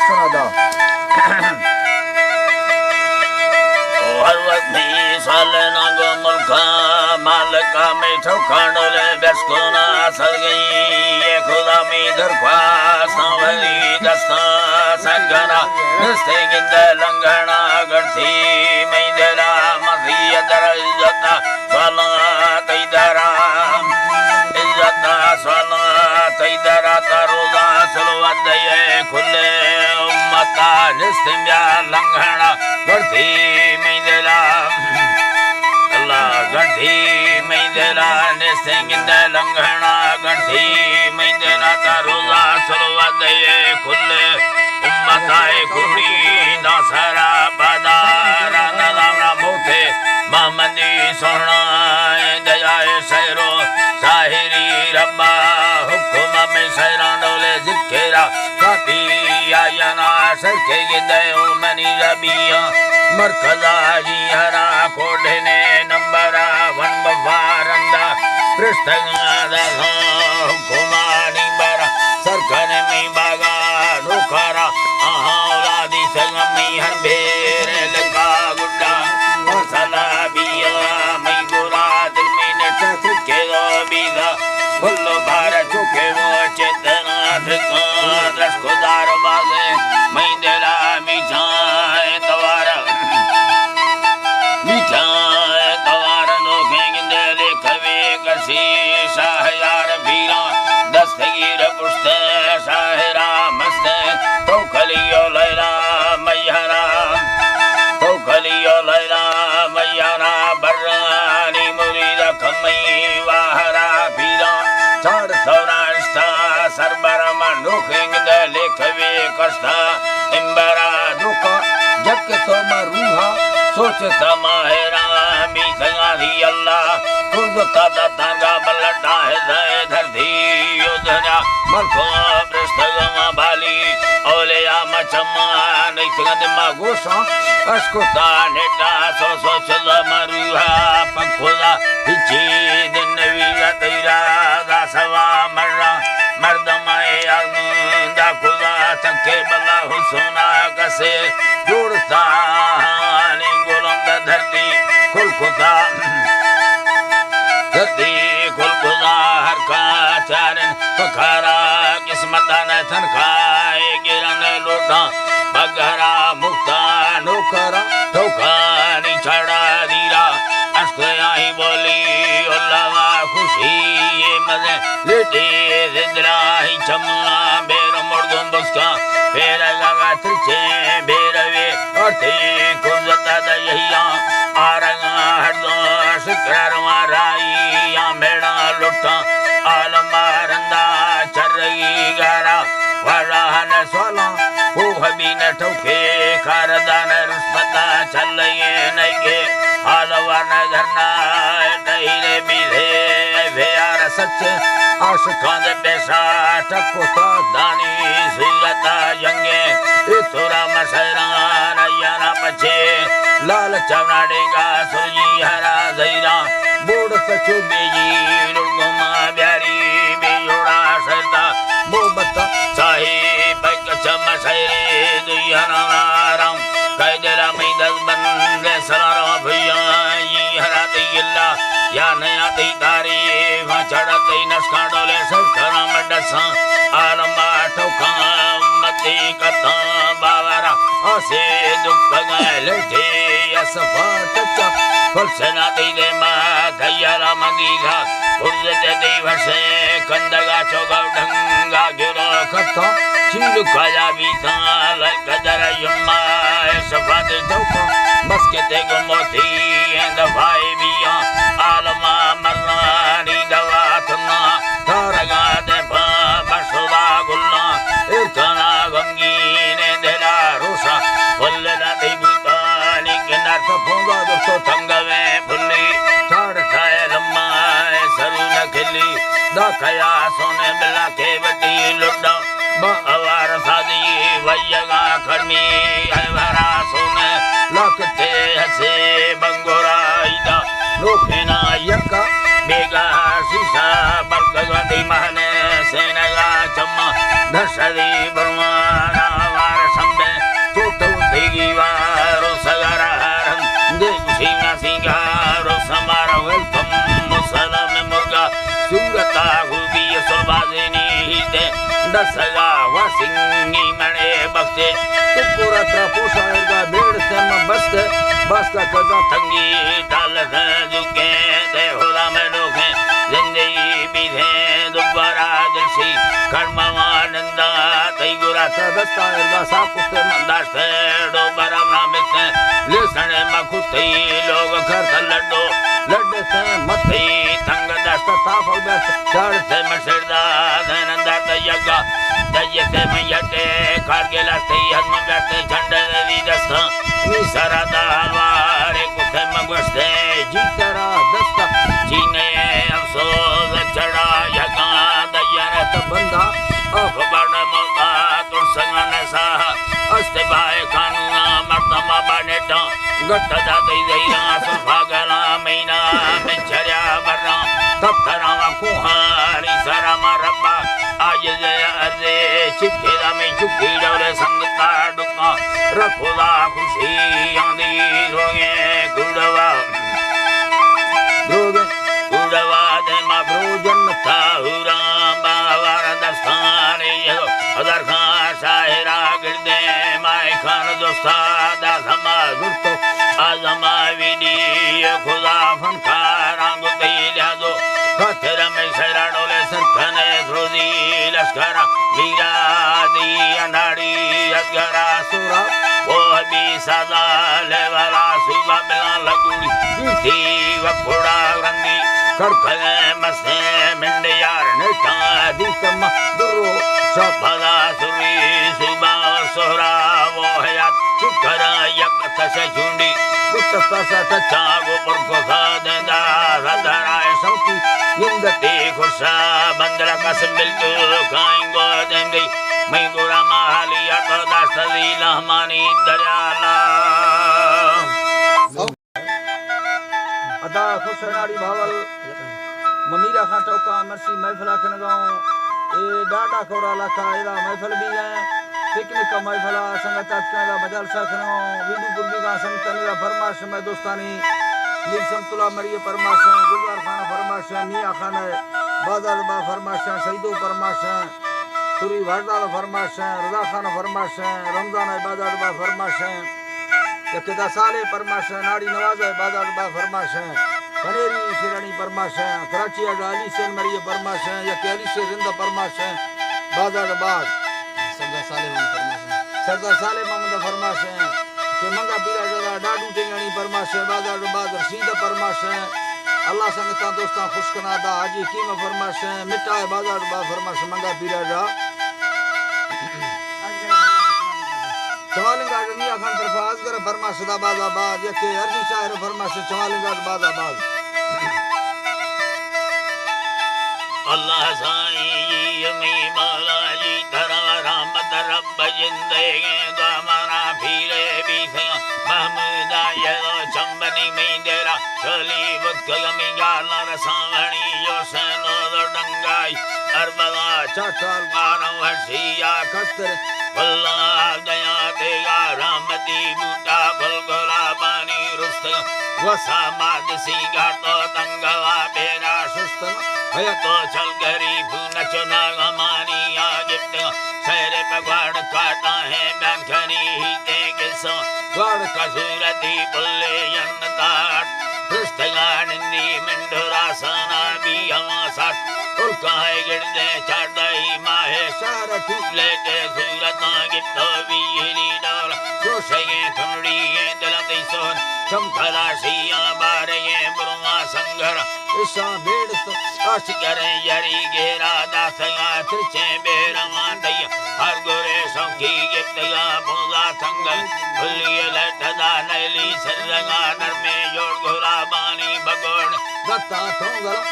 खुशनदा हर वक्त भी साले ना गो मुल्का मालिका में ठोकांडो ले बेस्कोना सर गई ये खुदा में दरख्वास्त भरी दस्ता संगना निस्ते गिंदे लंघना करती मैं देरा मसीह दर इज्जता स्वाला तैदरा इज्जता स्वाला तैदरा तारोजा सलवत ये खुले उम्मता निस्ते ब्या लंघना करती मैं देरा अल्लाह करती मैं देरा निस्ते गिंदे लंघना करती मैं देरा तारोजा सलवत ये खुले उम्मताए कुड़ी दासरा बादारा नलामना मोते महमदी सोहना दयाए सैरो साहिरी रब्बा हुक्म में सैरा डोले जिकेरा काफी आयना सरके गिदे मनी रबिया मरकजा जी हरा कोडे ने नंबरा वन बवारंदा पृष्ठगा दहा हुक्मानी बरा सरकने में बागा नोकारा आहादी संगमी हर बेरे लगा गुड्डा मसाला बिया मई गोरा दिल में नेट के दो बीदा फुल्लो बार चुके वो चेतना धका दस को दार बाजे मई देला मिठाए तवारा नो खेंगे ले खवे कसी शाहयार बीरा दस्तगीर पुष्टे शाहरा मस्ते तो खलियो लैला मैयारा तो खलियो लैला मैयारा बर्रानी मुरीदा खमई वाहरा पीरा चार सौराष्टा सरबरमा नोखेंग दे लेखवे कष्टा इम्बरा दुखा जग तो मरूहा सोच समाहरा मी संगाधी अल्लाह खुद का दाता बलटा है धरती योजना मरको प्रस्तगमा बाली ओलेया मचमा नहीं संगद मागोसा अस्कुता नेटा सो चला मरुहा पंखोला हिची दिन वीरा तेरा दासवा मर्रा मर्दमाए आनंदा खुदा चके बला हुसना कसे जोड़ता नी गोलंद धरती खुलखुदा धरती खुलखुदा हर का चारन पखारा किस्मता न थनखाए गिरन लोटा बगरा मुक्ता नौकरा ठोकानी छड़ा दीरा अस्कयाही बोली अल्लाह खुशी ये मजे लेटे जिंदरा ही चमा बेर मुर्गों बसका बेर लगा तुझे बेरवे अर्थे खुजता दहिया आरंगा हरदो शुक्र माराई या मेड़ा लुटा आलमारंदा चरगी गारा वराहन सोला वो हबी न ठोके खारदान रुस्पता चल ये नगे हालवान धरना दहीरे बीधे वेयार सच आशुखान पेशा टकुता दानी सुलता जंगे इतुरा मसरा नयना पछे लाल चवना डेगा सुजी हरा जैरा बोड़ कछु बेजी लुगमा ब्यारी बेयोड़ा सरता मोहब्बत साहिब कचम सैरे दुयना राम कैदरा में दस बंदे सलारा भैया ये हरा दिल्ला या नया ती तारी चढ़ ती नस्का डोले सरकरा मडसा आलमा ठोका मती कथा बावरा आसे दुख गए लेटे असफा टचा फलसना ती दे मा गयरा मदीगा उर्जते दिवसे कंदगा चोगा ढंगा गिरो कथा चीलु खाया बीता लकदर यम्मा सफा दे ठोका मस्के गो मोती दवाई बिया आलमा मरनानी दवा तना तारगा दे बसुदा गुल्ला इरकना गंगी ने देला रोसा फुल्ला देवीतानी किनार सफोगा दोस्तों तंगवे फुल्ली चार खाए लम्मा सरू न खिली दाखया सोने बिला के बटी लुड्डा बावार सादी वैयगा खड़मी हवारा सोने लकते हसे बंगोरा इदा लोखेना यका बेगा सीसा बरगवती महने सेनगा चम्मा दशरी बरमाना वार सुलबाजिनी हिते दसगा वसिंगी मणे बख्ते तुकुरा त्रपोषा एगा बेड़ से मबस्ते बस का कजा तंगी टाल से जुके दे होला में लोगे जिंदगी बीधे दोबारा दिलसी कर्मवानंदा तई गुरा सदस्ता एगा साकुते मंदार से दोबारा नामिते लेसने मखुते लोग कर लड्डो लड्डे से मथे तंग दस्त ताफ दस्त चढ़ से मशरदा नंदा तयगा दये से मयटे कारगिल से हदम बैठे झंडे दी दस्त निसरा दावारे कुथे मगुस्ते जीतरा दस्त जीने अफसोस चढ़ा यगा दयन त बंदा अखबर मौता तुर संगन सा अस्ते बाय कानूना मर्दमा बनेटा गट जाते जईरा सुभागला महीना में चरिया बरना तब तरावा कुहारी सरा मरबा आज जे अजे चिखेदा में चुकी डोले संगता डुका रखोदा खुशी आंदी रोगे गुड़वा दे मा ब्रोजन था हुरा बावर दस्ताने यो अदर खान शायरा गिरदे माय खान दोस्ता दा धमा गुरतो आजमा विदी खुदा फनकारा गुते लियादो खतर में शरा डोले सरखने रोजी लश्करा मीरा दी अनाड़ी अगरा सुरा वो भी सदा ले वाला सुबह बिला लगुड़ी दी वकुड़ा रंगी करखने मसे मिंड यार नेता दी कमा दुरो सफला सुरी सुबह सोहरा वो हयात चिकरा यक तसे झुंडी कुत्ता तसा टचा गोपर को सादेंदा सदराए सौती यंगते खुशा बंदरा कसम बिल्कुल खाएंगो देंगे मैं गुरा माली अटो दास्तदी लहमानी दरियाला अदा खुशनाड़ी भावल ममीरा खां टोका मरसी महफिल खन गाऊं ए डाडा कोरा लाखा एदा महफिल भी है पिकनिक का महफिल संगत का मजलसा खनो वीडू गुरबी का संतनीरा फरमाश में दोस्तानी मीर समतुल्ला मरिए फरमाश गुलजार खान फरमाश मियां खान बादल बा फरमाश सईदो फरमाश सुरी वारदाल फरमाश रजा खान फरमाश रमजान बादल बा फरमाश यकेदा साले फरमाश नाड़ी नवाज बादल बा फरमाश कनेरी शिरानी फरमाश कराची अली से मरिए फरमाश यके अली से रिंद फरमाश बादल बाद सरदार साले मोहम्मद फरमाश के मंगा पीरा जदा डाडू टेंगणी फरमाश बादल बाद रशीद फरमाश अल्लाह संगता दोस्ता खुशकनादा हाजी कीम फरमाश मिटा बादल बा फरमाश मंगा पीरा जा चवालिंगा मियां खान तरफ असगर फरमाश सदाबाद यके अर्जी शायर फरमाश चवालिंगा बादाबाद अल्लाह साईं में मौलाजी धरा रहमत रब जिंदगी दमाना फिरे भी थे महमूदा ये चंबनी में डेरा चली बुद्ध में गाला रसावणी यो सनो डंगाई अरबला चटल गाना हसिया कतर अल्लाह दया देगा रहमती बूटा बुलगुला पानी रुस्त वसा मादसी घाटो तंगवा बेरा सुस्त है तो चल गरीब नचना गमानी आगित सैरे पगवाड़ काटा है बैन खरी ही के सो गौड़ कसूरती बुल्ले यन्नताट रुस्तगानिंदी मिंडुरा सना भी हमासाट उल्का है गिरदे चढ़ाई माहे सारा टूटले के सूरता गिट्टो भी हिली डोला जोशे थमड़ी ये दिलती सोन चमकला सिया बारे ये बुरुआ संगर ईशा बेड़ तो आश करे यरी घेरा दासया त्रिचे बेरमा दया हर गोरे सौखी गिट्टया बोला संगल खुलिए लटदा नैली सरगा नरमे जोड़ घोरा बानी भगोड़ गत्ता थोंगल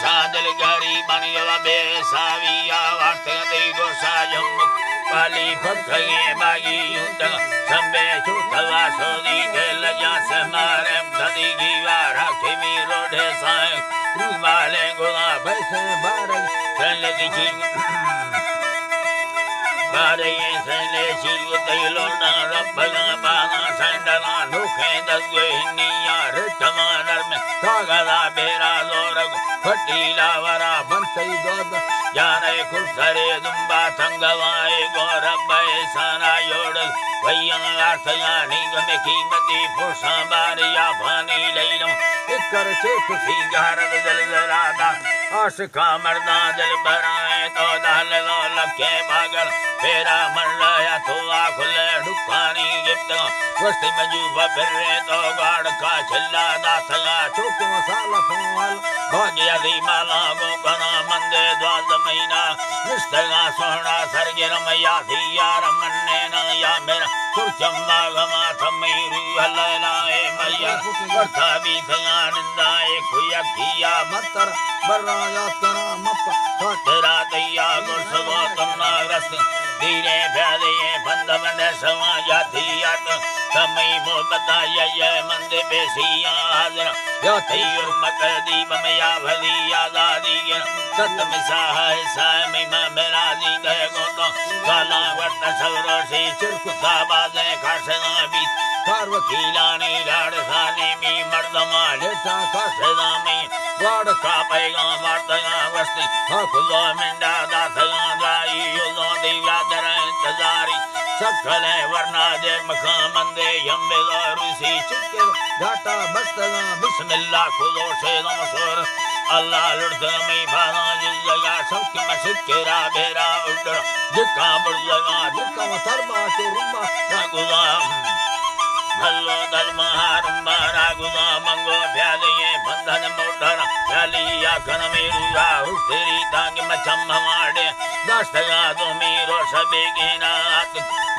शादल गरी बनिया बेसाविया वार्ते गोसा जम्मुक पाली फटके बागी युद्ध संबे छुटला सोदी के लजा से मारे ददी गीवा राखे मी रोडे साए रुमाले गोला पैसे बारे चले की बारे चले चिल दैलो ना रबला बाना संडला नुखे दगवे निया रटमानर में कागला बेरा लोरग फटीला वरा बनतई दोद Jane Kusare Dumba Tangavai Gorabai Sana Yodal Vayangatayani Gameki Mati Pusambari Yapani Laidam Ikar Chip Figara Zalada Ashika Marda Jalbarai Todalala Lake Bagal Pera Marlaya Toa Kule Dukani Gipta Wasti Majuba Perreto Gardaka Chilla Dasala Chuk Masala Pawal Bhagya Dimala Gokana Mande Dwadamaina Mistanga Sona Sargiramaya Diyara Manena Yamera Kurchamba Gama Tamiru Halala Emaya Varta Vithananda Kuyakiya Matar Barayatana Mappa Fatera Daya Gursagotamna Rasti Dire Pyadaye Bandamanda Samajatiyat Tamai Bobadaya Mande Besiya Hadra Yatayur Makadi Bamaya Vadiya Dadiya Satamisaha Isami Mameradi Dayagoto Kala Varta Savrosi Chirku Sabade Kasana Bit Parvakilani Radhani Mi Mardama Leta Kasadami Vada Kapaiga Vartaya Vasti Hakulo Minda Dataya Dai Yulo Divadara Tazari Sakale Varna De Makamande Yambela Rusi Chikke Gata Bastaga Bismillah Kulo Sedam Sur Allah Lurdami Bana Jillaga Sakki Masikira Bera Udra Jikka Burlaga Jikka Matarba Churumba Ragula Hello Dalma Harumba Ragula Mango Pyadaye Bandhan Murdara Pyaliya Kanamiruya Ustiri Tangi Machamma Made Dastaga Domiro Sabegina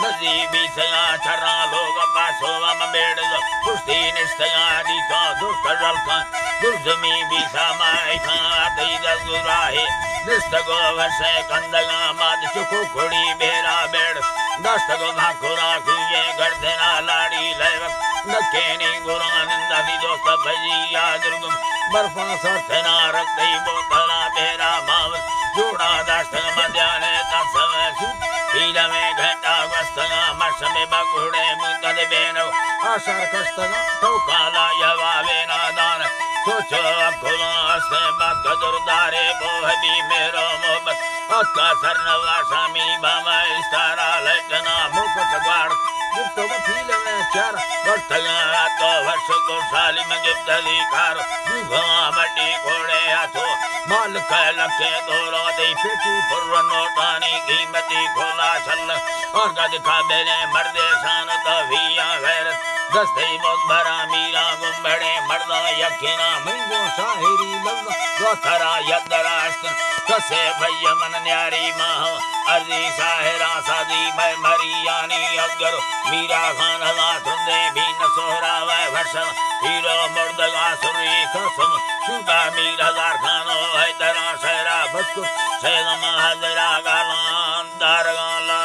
Nazibi Saya Chara Loga Pasova Mabeda Pusti Nistaya Dika Dustajalka Durzami Bisama Ika Tida Zurahi Nistago Vase Kandaga Mad Chukukuri Bera Bed Dastago Hakura Kuye Gardena Ladi Levak Nakeni Gurananda Vidosta Bajiya Durgum Barfa Sartana Rakdai Botala Bera Mavat Jura Dastaga Madhyane Tasavasu Ila Meghata Vastaga Masame Bakure Mutade Beno Ashar Kastaga Tokala Yava Venadana Socho Akula Seba Kadurdare Bohabi Mero Mobat Akka Sarnava Sami Bama Istara Letana Mukatagwar Yuktova Pila Chara Vartaya Ato Varsako Salim Giptali Karo Viva Mati Kore Ato Malka Lake Doro De Peti Purvanotani Kimati Kola Chala Orgadi Kabele Marde Sanata Via Verat Dastei Bodbara Mira Gumbade Marda Yakina Mingo Sahiri Lalva Dotara Yadarastan Kase Vayaman Nyari Maha Ardi Sahira Sadi Mai Mariani Agaro Mira Khan Hala Tunde Bina Sohra Vai Varsana Hiro Murdaga Suri Kasam Shuba Mira Darkhano Haidara Saira Basku Sayyid Mahadra Galan Dargala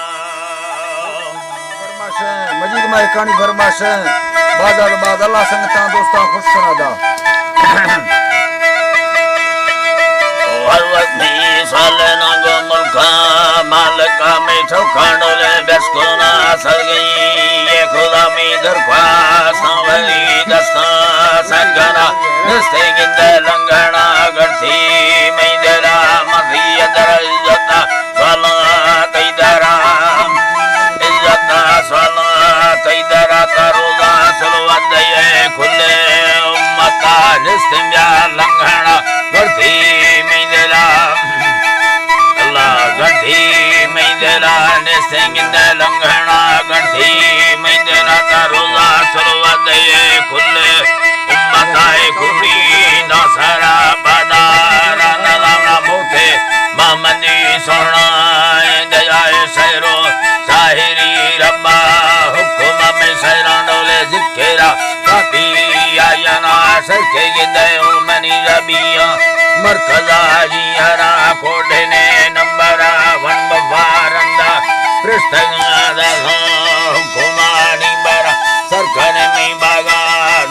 मजीद माई कहानी फरमाश बादल बादल संगता दोस्ता खुश सुनादा Walwati salena gomulka malaka me chokandole beskona sargi ye khuda me darkwa savali dasta sangana nistenginde langana garthi meidara madhiya darajata sala taidara izzata sala taidara taruda salwadaye kulle ummata nistemya langana garthi meidara Allah garthi meidara nisenginde langana garthi meidara taruda salwadaye kulle ummata kuri nasara badara nalana mukhe mamani sorna daya sayro sahiri rabba hukuma me sayrandole zikera kapi ayana sarke gide umani rabiya markaza jiyara kodene nambara one bavaranda pristanga hukuma nimbara sarkane me baga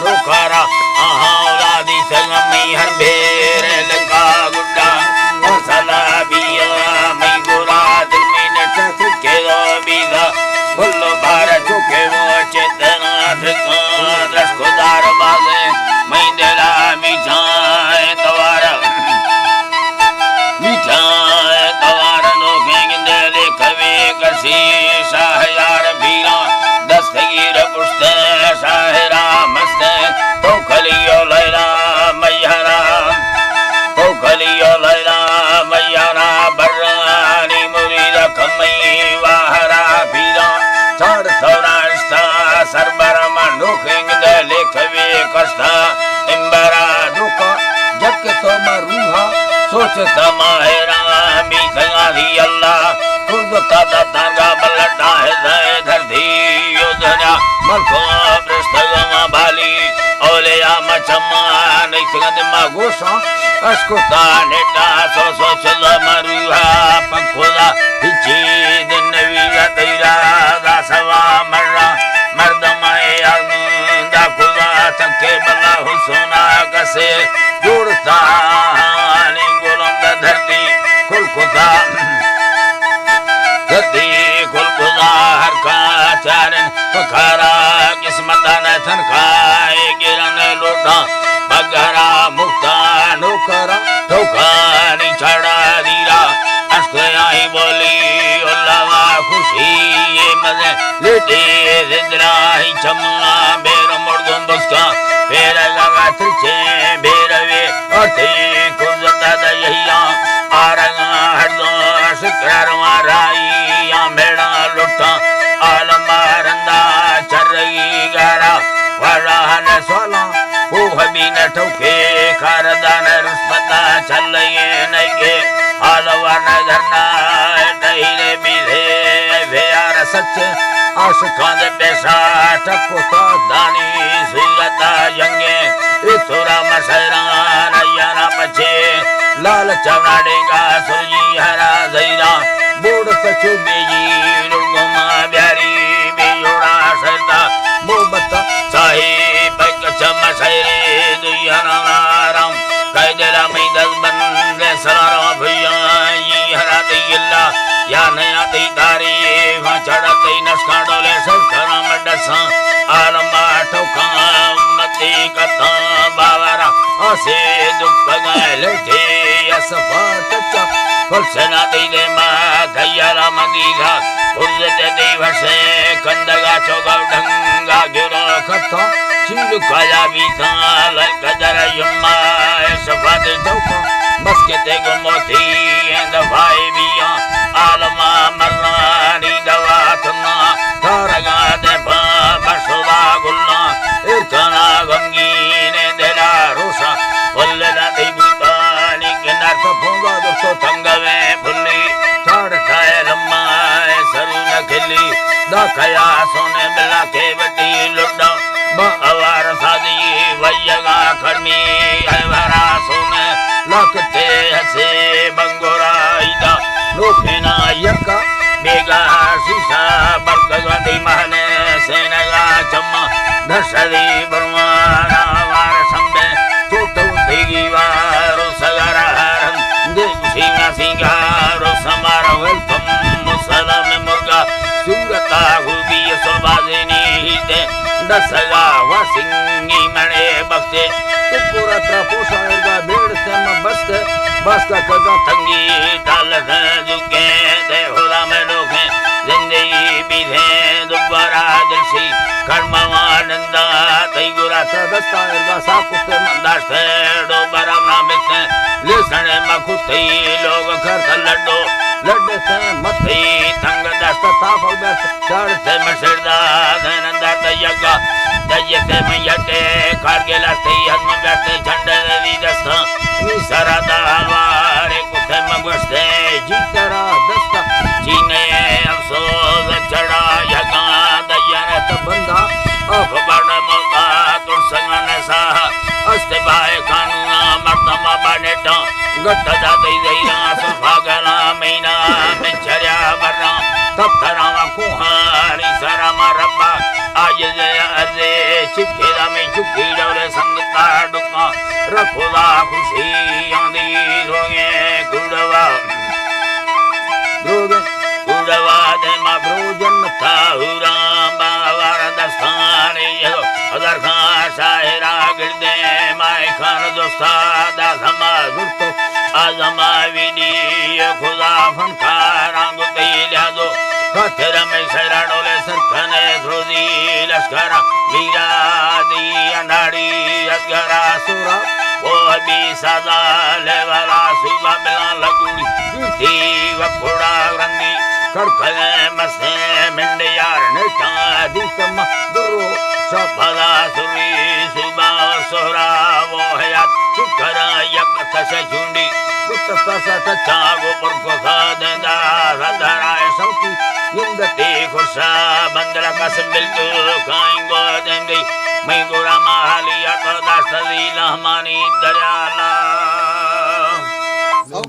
nukara ahauladi sangami harbere laka gudda masala biya mai gura dilmine kedo biga bullo bara chuke wo chetana dhika draskodar baze mai dela mi jaye tawara mi jaye Sar Saurashta Sarbarama Nuking the Lekave Kasta Imbara Duka जग तो मरूहा Soch Samahera Misangadi Allah Kurvata Tanga Balata Hezai Dhardi Yodhana Malko Prastagama Bali Olea Machama Nisangama गोसा asco Neta So Chala Maruha Pakola Hichi Dinavira Tira Dasava Mara Mardama Almunda Kula Take Bala Husuna Kase Jurta Ningulam the Dharti Kulkuta Dharti Kulkuta Harka Charan Pakara Kismatana Thanka Giran Lota Bagara Mukta नौकरा Tokani Chada Dira Askaya Boli Olava Kushi Made Liti Zindra Chama Bera Mordon Boska Bera Gaga Triche Bera Ve Ati Kuzata Daya Araga Hardo Sikarama Rai Amera Lutta Alamaranda Charai Gara Varahana साला Uhabina Toke Karadana Ruspata Chalaye Nage Alavana Dharna Daire Bide Veara सच Asukhan Pesa टकोता Dani Sugata Yange Itura Masara Nayana Pache लाल Chavna Denga Suji Hara Zaira बोड़ सचो Beji Luguma Byari Beyura Sarta मोहब्बत Sahib Chama Saire Duyanaram Kaidela Midas Bande Salara Bhaya Harati Illa Yanayati Dari Vachadati Naskadole Sarkara Madasa Alama Toka Mati Kata Bavara Ase Dukpaga Lete सफा टचा Kulsena Dema Kayala Mandiga Urzete Devase Kandaga Chogaudanga Giro कथा Chindu Kaya Vita Lakadara Yuma Safati चौका Muskete Gumoti and the Vaivia Alama Marani Davatana Taraga Deba Basura Gulla Irkana Gangine de la Rosa Pullada Dibutani Kinarta फूंगा दोस्तों Tangave Pulli चार Tayalama Saruna Kelly Dakaya Sone Bella Kevati Ludda Avar Sadi Vayaga Karmi Avara Sone लाकते Hase Bangora Ida लोकेना यक्का Mega Sisa Barkagati Mahane Senaga Chama Dasari Burmana Varasambe छोटो Digi Varu Sagararam Singa Singa Rosamara Welcome Musala Memurga Sungata Hubi Solvazini Hide Dasaga Wasingi Mane Bakte तो पूरा त्रापोसा एगा बेड़ से म बस का कजा Tangi Dal Juke De Hula Meloke Zindi Bidhe Dubara Dilsi Karmavananda Taigura दस्ता एगा साकुते Daste Do Baramna Bikte Lisane Makuti Loga Karta Laddo लड्डे से मत Mati Tanga Dasta ताफल base चार Se Masirda Dhananda Dayaga Dayate Mayate Kargela Te Hadma Berte Chanda Dasta Nisarada Alvare Kute Maguste जीतरा दस्ता Jine Afsoz Chada Yaga Dayana तो बंदा Akhbara Multa Tursangana Saha Aste Bhai Kanuna Martama Baneta Gatta Dati Zaira Sulfagala Meina Mecharya Barra Taptarama Kuhani Sarama Rabba Ajaze Aze Chikira Me Chukira Le Sangita Dukka Rakhuda Khushi Yandi Roge Kudava रोगे Kudava Dema रोजन Tahura Bavaradastani Adarkha Sahira Girde Mai Khan Dosta Dasama जुर्तो Azama Vidi Khuda Fankaranguti Lyado Kathira Me Saradole Sarkane Dhrudi Laskara Mira Di Anadi Asgara सोरा वो भी सदा लेवरा सुबह बिला लगुड़ी दी वकुड़ा रंगी खड़खड़े मसे मिंडियार निटादितम दुरो सफला सुरी सुबा सोरा वो हयात शिखर यक तस झुंडी कुत तस चागो पर को सादंदा सदराय सौती यंगते खुशा बंदर कसम बिल्तु काइंगो दंदी मैं गोरा मालिया तो दास्तरी लहमानी दरियाला